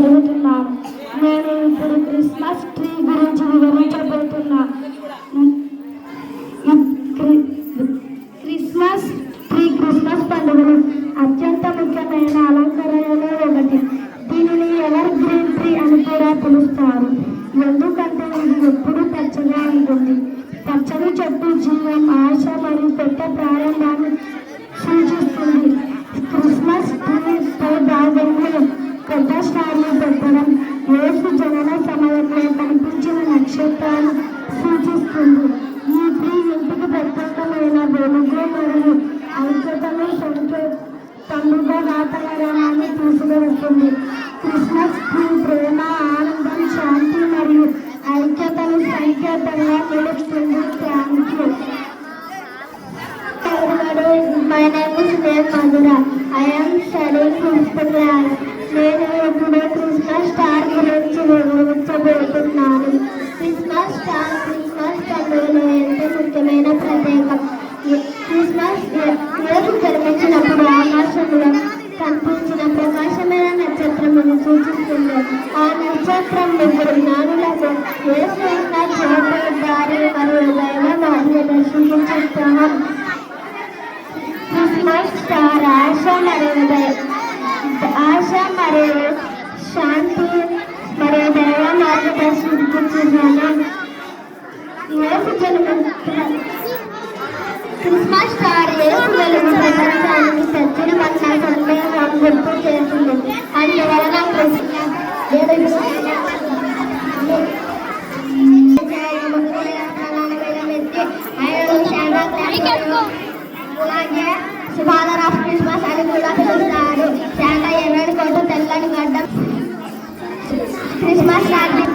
జరుగుతున్నాను. నేను ఇప్పుడు Christmas tree గురించి వివరించబోతున్నా. క్రిస్మస్ ట్రీ క్రిస్మస్ పండుగలో అత్యంత ముఖ్యమైన అలంకరణలో ఒకటి. దీనిని ఎవర్ గ్రీన్ ట్రీ అని కూడా పిలుస్తారు. ఎందుకంటే ఇది ఎప్పుడూ పచ్చగా ఉంటుంది. పచ్చని చెట్టు జీవం, ఆశ మరియు కొత్త ప్రారంభాన్ని సూచిస్తుంది. క్రిస్మస్ ట్రీ పై భాగంలో కొత్త స్టార్లు పెట్టడం యేసు జనన సమయంలో కనిపించిన నక్షత్రాన్ని సూచిస్తుంది. ఈ ట్రీ ఇంటికి ప్రత్యేకమైన వెలుగు మరియు ఐక్యతను పండుగ వాతావరణాన్ని తీసుకువస్తుంది. క్రిస్మస్ ట్రీ ప్రేమ, ఆనందం, శాంతి మరియు ఐక్యతను సంకేతంగా నిలుస్తుంది. Thank you. My name is Madhura. I am studying fifth class. నేను ఇప్పుడు క్రిస్మస్ స్టార్ గురించి వివరించబోతున్నాను. క్రిస్మస్ స్టార్ క్రిస్మస్ పండుగలో ఎంతో ముఖ్యమైన ప్రత్యేకం. క్రిస్మస్ యేసు జన్మించినప్పుడు ఆకాశంలో కనిపించిన ప్రకాశమైన నక్షత్రమును సూచిస్తుంది. ఆ నక్షత్రం ముగ్గురు జ్ఞానులకు యేసు ఉన్న చోట దారి మరియు దైవ మార్గదర్శనం చిత్రం. క్రిస్మస్ స్టార్ ఆశ మరియు శాంతి మరియు దైవ మార్గదర్శనం. క్రిస్మస్ స్టార్ యేసు వెలుగు ప్రపంచానికి తెచ్చినమన్న సందేశం గుర్తు చేస్తుంది. అందువలన అలాగే ఫాదర్ ఆఫ్ క్రిస్మస్ అని కూడా పిలుస్తారు. శాంటా ఎర్రని కోటు, తెల్లని గడ్డం. క్రిస్మస్ రాత్రి